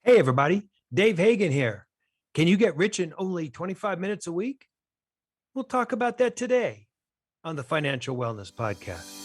Hey, everybody. Dave Hagan here. Can you get rich in only 25 minutes a week? We'll talk about that today on the Financial Wellness Podcast.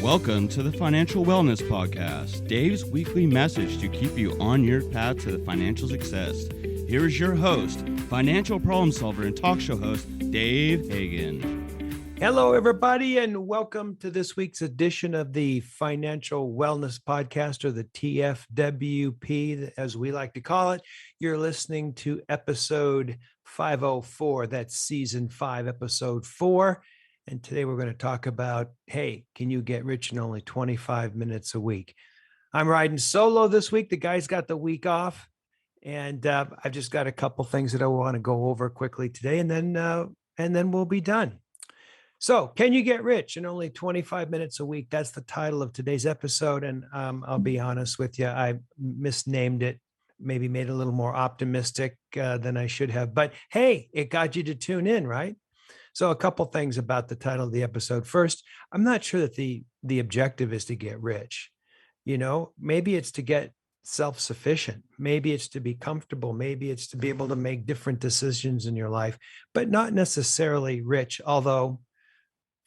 Welcome to the Financial Wellness Podcast, Dave's weekly message to keep you on your path to the financial success. Here is your host, financial problem solver and talk show host, Dave Hagan. Hello, everybody, and welcome to this week's edition of the Financial Wellness Podcast, or the TFWP, as we like to call it. You're listening to episode 504. That's season 5, episode 4. And today we're going to talk about, hey, can you get rich in only 25 minutes a week? I'm riding solo this week. The guys got the week off. And I've just got a couple things that I want to go over quickly today, and then we'll be done. So, can you get rich in only 25 minutes a week? That's the title of today's episode. And I'll be honest with you, I misnamed it, maybe made it a little more optimistic than I should have. But hey, it got you to tune in, right? So a couple things about the title of the episode. First, I'm not sure that the objective is to get rich. Maybe it's to get self-sufficient. Maybe it's to be comfortable. Maybe it's to be able to make different decisions in your life, but not necessarily rich. Although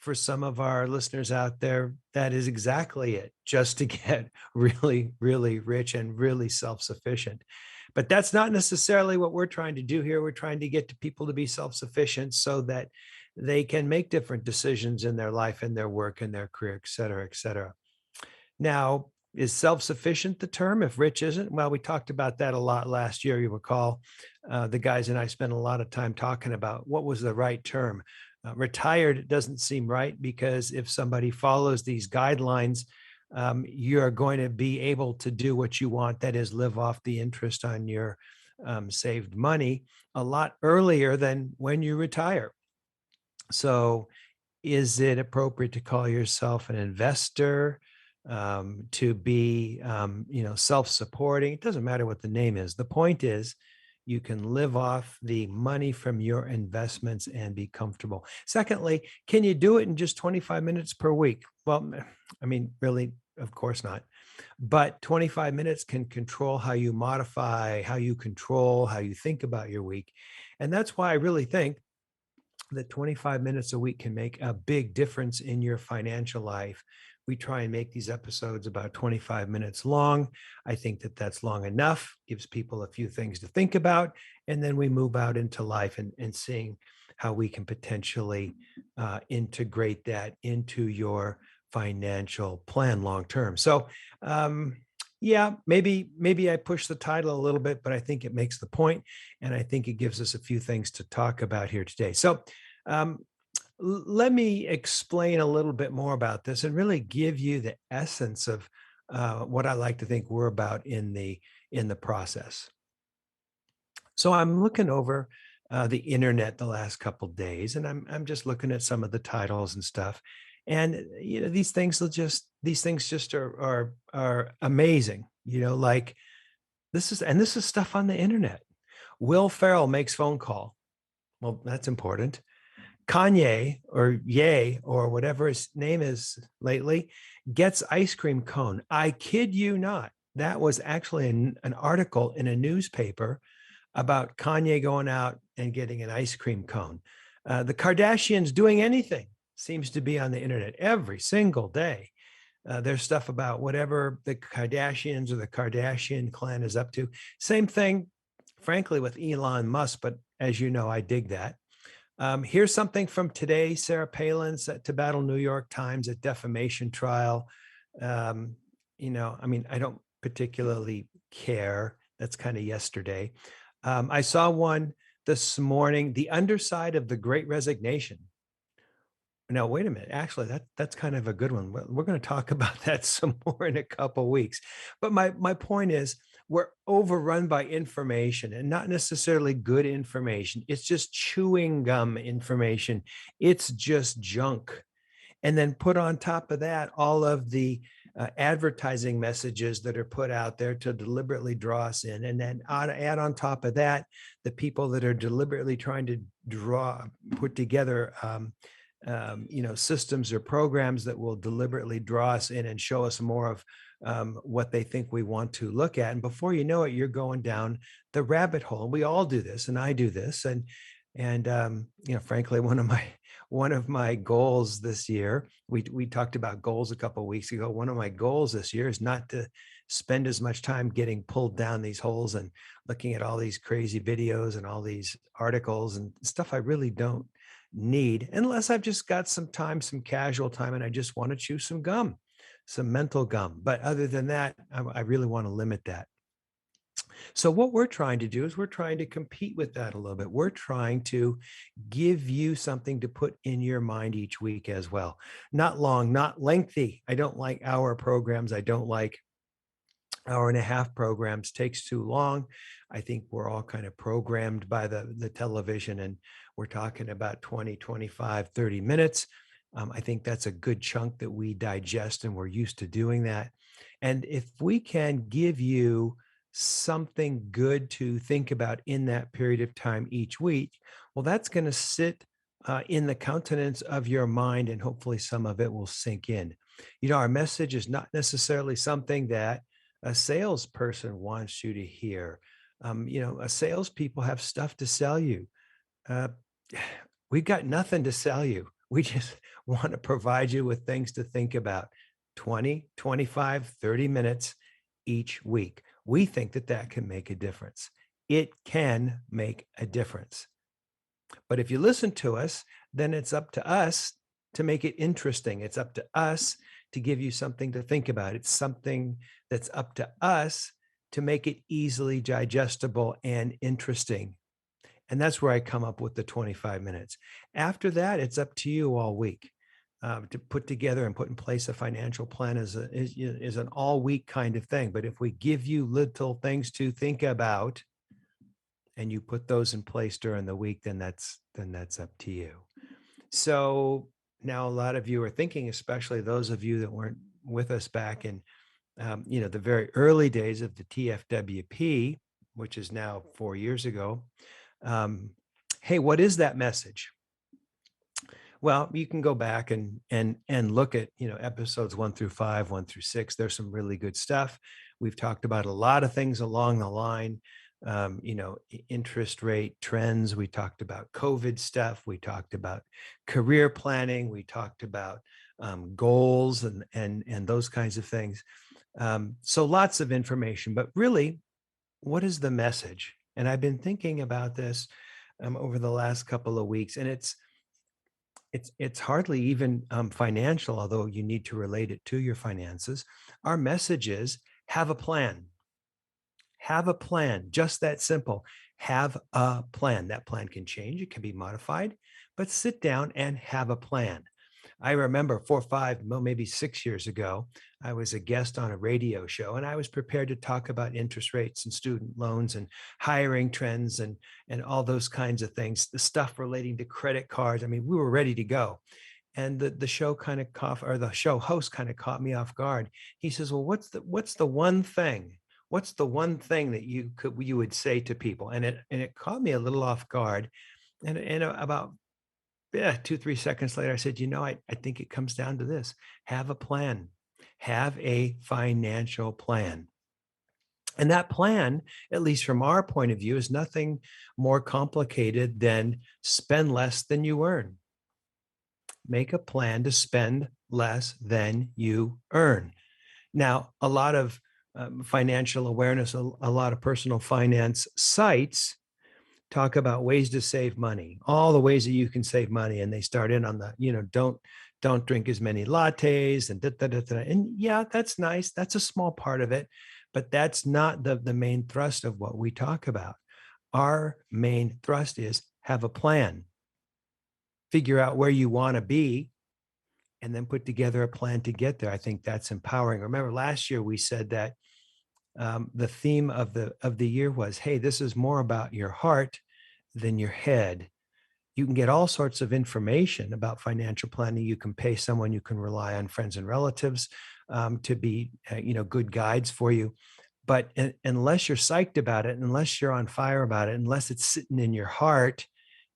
for some of our listeners out there, that is exactly it, just to get really, really rich and really self-sufficient. But that's not necessarily what we're trying to do here. We're trying to get to people to be self-sufficient so that they can make different decisions in their life, in their work, in their career, et cetera, et cetera. Now, is self-sufficient the term if rich isn't? Well, we talked about that a lot last year. You recall the guys and I spent a lot of time talking about what was the right term. Retired doesn't seem right, because if somebody follows these guidelines, you're going to be able to do what you want, that is, live off the interest on your saved money a lot earlier than when you retire. So is it appropriate to call yourself an investor, to be self-supporting? It doesn't matter what the name is. The point is, you can live off the money from your investments and be comfortable. Secondly, can you do it in just 25 minutes per week? Well, I mean, really, of course not. But 25 minutes can control how you modify, how you control, how you think about your week. And that's why I really think that 25 minutes a week can make a big difference in your financial life. We try and make these episodes about 25 minutes long. I think that that's long enough, gives people a few things to think about, and then we move out into life and seeing how we can potentially integrate that into your financial plan long term. So yeah, maybe I push the title a little bit, but I think it makes the point, and I think it gives us a few things to talk about here today. So let me explain a little bit more about this and really give you the essence of what I like to think we're about in the process. So I'm looking over the internet the last couple of days, and I'm just looking at some of the titles and stuff. And these things just are amazing. Like this is stuff on the internet. Will Ferrell makes phone call. Well, that's important. Kanye, or Ye, or whatever his name is lately, gets ice cream cone. I kid you not. That was actually an article in a newspaper about Kanye going out and getting an ice cream cone. The Kardashians doing anything seems to be on the internet every single day. There's stuff about whatever the Kardashians or the Kardashian clan is up to. Same thing, frankly, with Elon Musk, but as you know, I dig that. Here's something from today. Sarah Palin's to battle New York Times at defamation trial. I don't particularly care. That's kind of yesterday. I saw one this morning, the underside of the Great Resignation. Now, wait a minute. Actually, that's kind of a good one. We're going to talk about that some more in a couple of weeks. But my point is, we're overrun by information, and not necessarily good information. It's just chewing gum information. It's just junk. And then put on top of that all of the advertising messages that are put out there to deliberately draw us in. And then add on top of that, the people that are deliberately trying to put together, systems or programs that will deliberately draw us in and show us more of what they think we want to look at. And before you know it, you're going down the rabbit hole. We all do this, and I do this. And frankly, one of my goals this year, we talked about goals a couple of weeks ago. One of my goals this year is not to spend as much time getting pulled down these holes and looking at all these crazy videos and all these articles and stuff I really don't need, unless I've just got some time, some casual time, and I just want to chew some gum, some mental gum. But other than that, I really want to limit that. So what we're trying to do is we're trying to compete with that a little bit. We're trying to give you something to put in your mind each week as well. Not long, not lengthy. I don't like hour programs. I don't like hour and a half programs. Takes too long. I think we're all kind of programmed by the television, and we're talking about 20, 25, 30 minutes. I think that's a good chunk that we digest, and we're used to doing that. And if we can give you something good to think about in that period of time each week, well, that's going to sit in the countenance of your mind, and hopefully some of it will sink in. Our message is not necessarily something that a salesperson wants you to hear. Salespeople have stuff to sell you. Uh, we've got nothing to sell you. We just want to provide you with things to think about. 20, 25, 30 minutes each week. We think that can make a difference. It can make a difference. But if you listen to us, then it's up to us to make it interesting. It's up to us to give you something to think about. It's something that's up to us to make it easily digestible and interesting. And that's where I come up with the 25 minutes. After that, it's up to you all week to put together and put in place a financial plan is an all week kind of thing. But if we give you little things to think about and you put those in place during the week, then that's up to you. So now a lot of you are thinking, especially those of you that weren't with us back in the very early days of the TFWP, which is now 4 years ago. Hey, what is that message? Well, you can go back and look at episodes 1 through 5, 1 through 6. There's some really good stuff. We've talked about a lot of things along the line. Interest rate trends. We talked about COVID stuff. We talked about career planning. We talked about goals and those kinds of things. So lots of information, but really, what is the message? And I've been thinking about this over the last couple of weeks, and it's hardly even financial, although you need to relate it to your finances. Our message is have a plan. Have a plan, just that simple. Have a plan. That plan can change, it can be modified, but sit down and have a plan. I remember 4, 5, well, maybe 6 years ago, I was a guest on a radio show, and I was prepared to talk about interest rates and student loans and hiring trends and all those kinds of things, the stuff relating to credit cards. I mean, we were ready to go. And the show kind of the show host kind of caught me off guard. He says, well, what's the one thing? What's the one thing that you would say to people? And it caught me a little off guard. And about 2, 3 seconds later, I said, I think it comes down to this: have a plan, have a financial plan. And that plan, at least from our point of view, is nothing more complicated than spend less than you earn. Make a plan to spend less than you earn. Now, a lot of financial awareness, a lot of personal finance sites talk about ways to save money, all the ways that you can save money. And they start in on the, don't drink as many lattes and And yeah, that's nice. That's a small part of it, but that's not the main thrust of what we talk about. Our main thrust is have a plan, figure out where you want to be, and then put together a plan to get there. I think that's empowering. Remember last year we said that the theme of the year was, hey, this is more about your heart than your head. You can get all sorts of information about financial planning. You can pay someone, you can rely on friends and relatives to be, good guides for you. But unless you're psyched about it, unless you're on fire about it, unless it's sitting in your heart,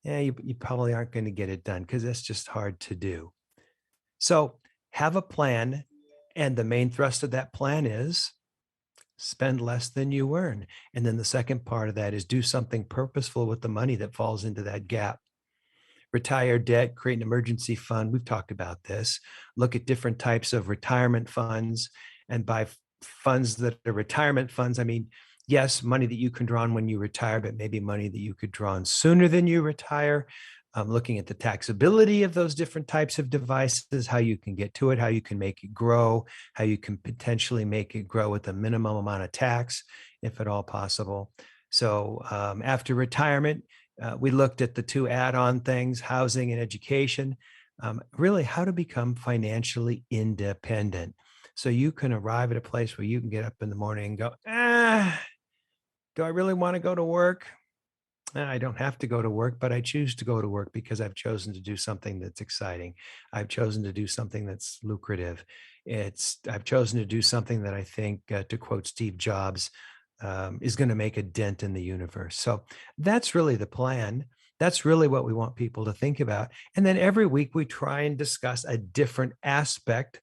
you probably aren't going to get it done because that's just hard to do. So have a plan. And the main thrust of that plan is spend less than you earn. And then the second part of that is do something purposeful with the money that falls into that gap. Retire debt, create an emergency fund. We've talked about this. Look at different types of retirement funds. And by funds that are retirement funds, I mean, yes, money that you can draw on when you retire, but maybe money that you could draw on sooner than you retire. Looking at the taxability of those different types of devices, how you can get to it, how you can make it grow, how you can potentially make it grow with a minimum amount of tax, if at all possible. So after retirement, we looked at the two add-on things, housing and education, really how to become financially independent. So you can arrive at a place where you can get up in the morning and go, do I really want to go to work? I don't have to go to work, but I choose to go to work because I've chosen to do something that's exciting. I've chosen to do something that's lucrative. I've chosen to do something that I think, to quote Steve Jobs, is going to make a dent in the universe. So that's really the plan. That's really what we want people to think about. And then every week we try and discuss a different aspect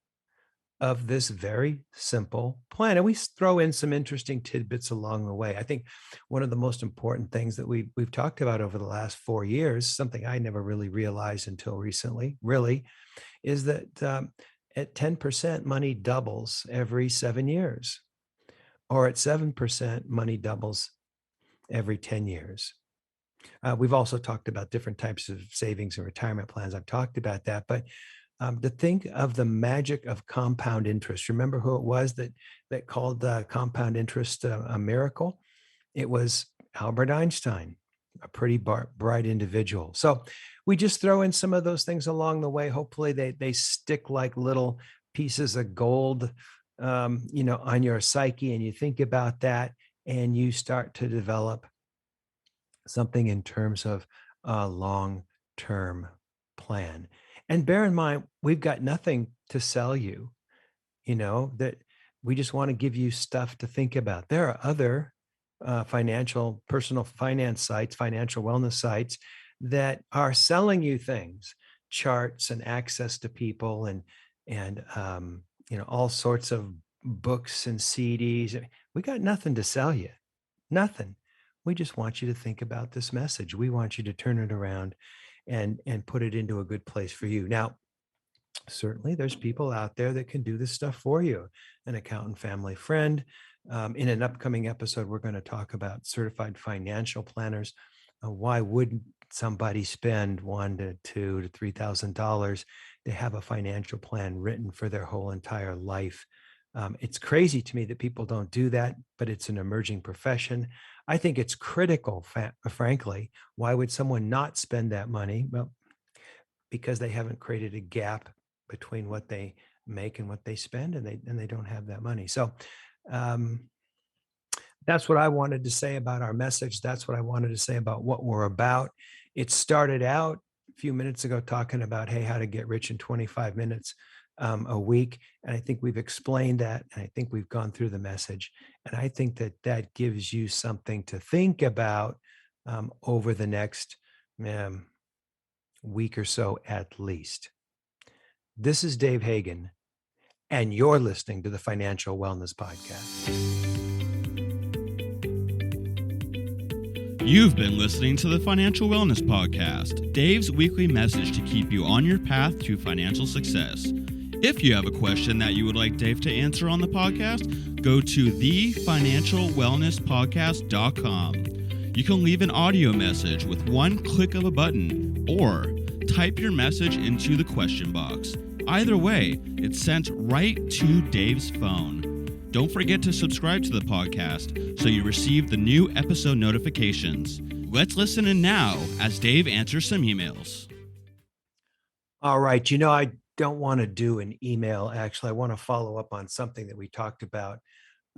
of this very simple plan. And we throw in some interesting tidbits along the way. I think one of the most important things that we've talked about over the last 4 years, something I never really realized until recently, really, is that at 10%, money doubles every 7 years, or at 7%, money doubles every 10 years. We've also talked about different types of savings and retirement plans. I've talked about that, but to think of the magic of compound interest. Remember who it was that called compound interest a miracle? It was Albert Einstein, a pretty bright individual. So we just throw in some of those things along the way. Hopefully they stick like little pieces of gold, on your psyche, and you think about that, and you start to develop something in terms of a long-term plan. And bear in mind, we've got nothing to sell you, that we just want to give you stuff to think about. There are other personal finance sites, financial wellness sites that are selling you things, charts and access to people and all sorts of books and CDs. We got nothing to sell you, nothing. We just want you to think about this message. We want you to turn it around and put it into a good place for you. Now, certainly there's people out there that can do this stuff for you. An accountant, family friend. In an upcoming episode, we're going to talk about certified financial planners. Why wouldn't somebody spend $1,000 to $2,000 to $3,000 to have a financial plan written for their whole entire life? It's crazy to me that people don't do that, but it's an emerging profession. I think it's critical, frankly. Why would someone not spend that money? Well, because they haven't created a gap between what they make and what they spend, and they don't have that money. So that's what I wanted to say about our message. That's what I wanted to say about what we're about. It started out a few minutes ago talking about, hey, how to get rich in 25 minutes a week. And I think we've explained that. And I think we've gone through the message. And I think that gives you something to think about over the next week or so at least. This is Dave Hagan, and you're listening to the Financial Wellness Podcast. You've been listening to the Financial Wellness Podcast, Dave's weekly message to keep you on your path to financial success. If you have a question that you would like Dave to answer on the podcast, go to thefinancialwellnesspodcast.com. You can leave an audio message with one click of a button, or type your message into the question box. Either way, it's sent right to Dave's phone. Don't forget to subscribe to the podcast so you receive the new episode notifications. Let's listen in now as Dave answers some emails. All right. I don't want to do an email. Actually, I want to follow up on something that we talked about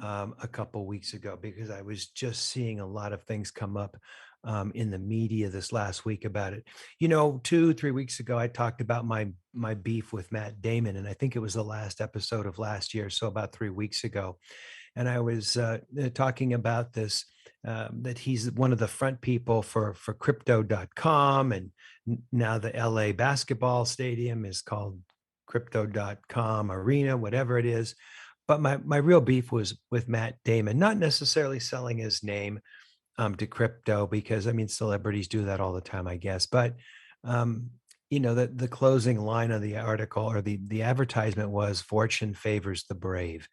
a couple weeks ago because I was just seeing a lot of things come up in the media this last week about it. 2, 3 weeks ago, I talked about my beef with Matt Damon, and I think it was the last episode of last year, so about 3 weeks ago. And I was talking about this that he's one of the front people for crypto.com, and now the LA basketball stadium is called crypto.com arena, whatever it is. But my real beef was with Matt Damon, not necessarily selling his name to crypto, because I mean celebrities do that all the time, I guess. But um, the closing line of the article, or the advertisement, was "Fortune favors the brave,"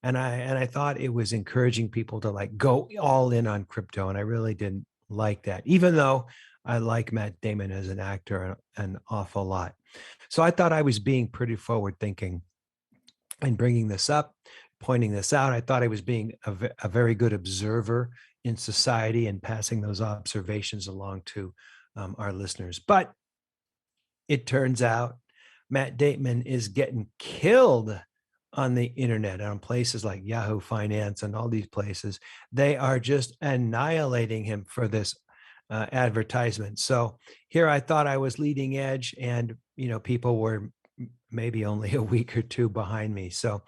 and I thought it was encouraging people to like go all in on crypto, and I really didn't like that, even though I like Matt Damon as an actor an awful lot. So I thought I was being pretty forward thinking and bringing this up, pointing this out. I thought I was being a very good observer in society and passing those observations along to our listeners. But it turns out Matt Damon is getting killed on the internet, on places like Yahoo Finance and all these places. They are just annihilating him for this advertisement. So here I thought I was leading edge, and people were maybe only a week or two behind me. So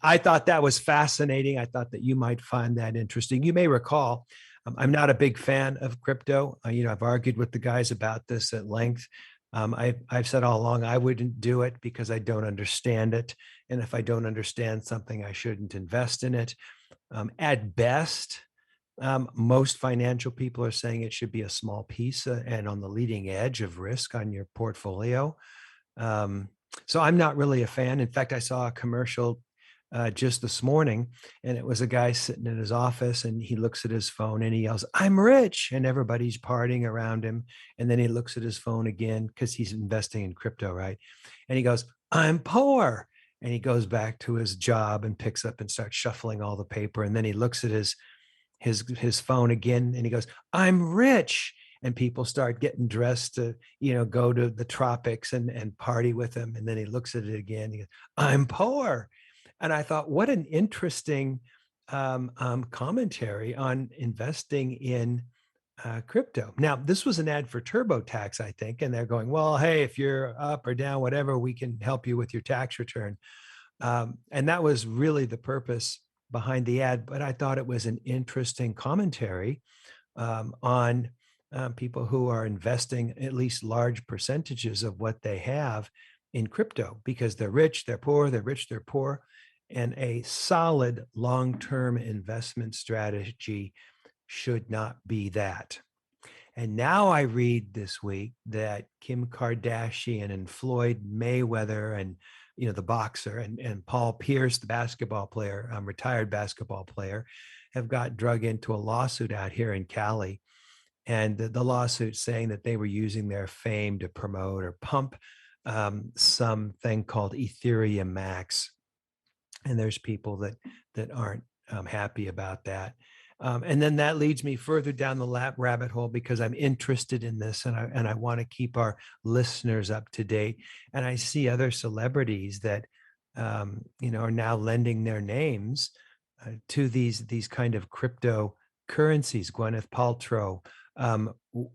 I thought that was fascinating. I thought that you might find that interesting. You may recall, I'm not a big fan of crypto. I've argued with the guys about this at length. I've said all along I wouldn't do it because I don't understand it. And if I don't understand something, I shouldn't invest in it. At best, most financial people are saying it should be a small piece and on the leading edge of risk on your portfolio. Um, so I'm not really a fan. In fact, I saw a commercial just this morning, and it was a guy sitting in his office, and he looks at his phone and he yells, "I'm rich," and everybody's partying around him. And then he looks at his phone again because he's investing in crypto, right? And he goes, "I'm poor." And he goes back to his job and picks up and starts shuffling all the paper. And then he looks at his phone again, and he goes, "I'm rich." And people start getting dressed to go to the tropics and party with him. And then he looks at it again, he goes, "I'm poor." And I thought, what an interesting commentary on investing in crypto. Now, this was an ad for TurboTax, I think, and they're going, "Well, hey, if you're up or down, whatever, we can help you with your tax return." And that was really the purpose behind the ad. But I thought it was an interesting commentary on people who are investing at least large percentages of what they have in crypto, because they're rich, they're poor, they're rich, they're poor. And a solid long-term investment strategy should not be that. And now I read this week that Kim Kardashian and Floyd Mayweather and the boxer, and Paul Pierce, the basketball player, retired basketball player, have got drug into a lawsuit out here in Cali. And the lawsuit saying that they were using their fame to promote or pump something called Ethereum Max. And there's people that aren't happy about that. And then that leads me further down the rabbit hole, because I'm interested in this, and I want to keep our listeners up to date. And I see other celebrities that are now lending their names to these kind of cryptocurrencies. Gwyneth Paltrow,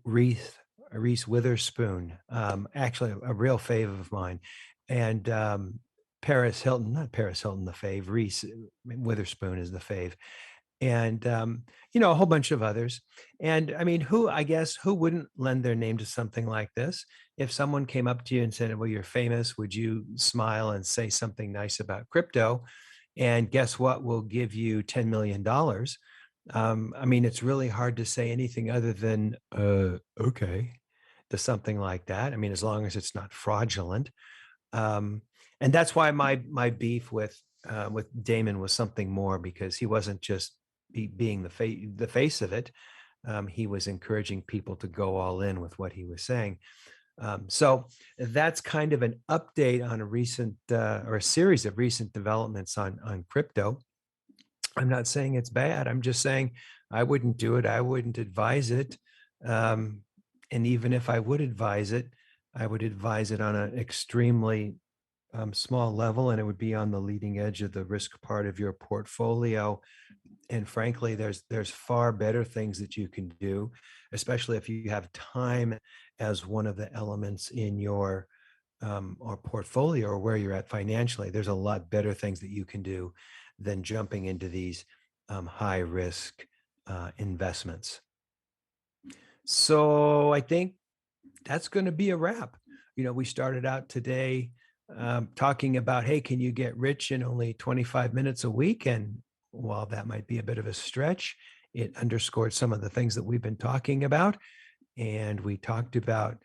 Reese Witherspoon, actually a real fave of mine, and Paris Hilton, not Paris Hilton, the fave. Reese Witherspoon is the fave, and a whole bunch of others. And I mean, who wouldn't lend their name to something like this? If someone came up to you and said, "Well, you're famous, would you smile and say something nice about crypto? And guess what? We'll give you $10 million." I mean, it's really hard to say anything other than okay to something like that. I mean, as long as it's not fraudulent. Um, and that's why my beef with Damon was something more, because he wasn't just being the face of it. He was encouraging people to go all in with what he was saying. So that's kind of an update on a recent or a series of recent developments on crypto. I'm not saying it's bad. I'm just saying I wouldn't do it. I wouldn't advise it. And even if I would advise it, I would advise it on an extremely small level, and it would be on the leading edge of the risk part of your portfolio. And frankly, there's far better things that you can do, especially if you have time as one of the elements in your or portfolio or where you're at financially. There's a lot better things that you can do than jumping into these high risk investments. So I think that's going to be a wrap. We started out today talking about, hey, can you get rich in only 25 minutes a week? And while that might be a bit of a stretch, it underscored some of the things that we've been talking about. And we talked about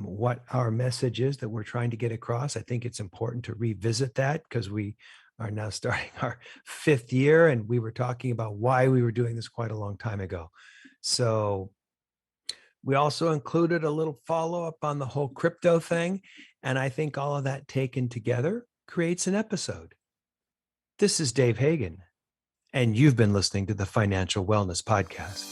what our message is that we're trying to get across. I think it's important to revisit that because we are now starting our 5th year, and we were talking about why we were doing this quite a long time ago. So we also included a little follow-up on the whole crypto thing. And I think all of that taken together creates an episode. This is Dave Hagan, and you've been listening to the Financial Wellness Podcast.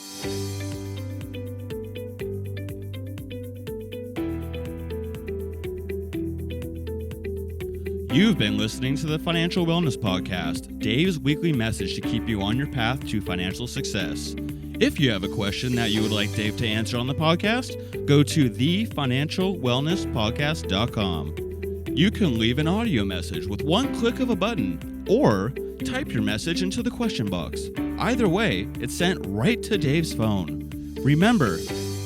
You've been listening to the Financial Wellness Podcast, Dave's weekly message to keep you on your path to financial success. If you have a question that you would like Dave to answer on the podcast, go to thefinancialwellnesspodcast.com. You can leave an audio message with one click of a button, or type your message into the question box. Either way, it's sent right to Dave's phone. Remember,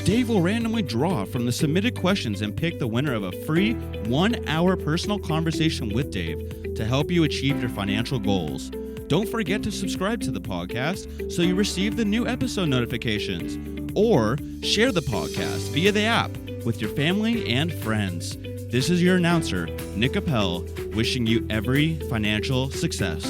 Dave will randomly draw from the submitted questions and pick the winner of a free 1-hour personal conversation with Dave to help you achieve your financial goals. Don't forget to subscribe to the podcast so you receive the new episode notifications, or share the podcast via the app with your family and friends. This is your announcer, Nick Appel, wishing you every financial success.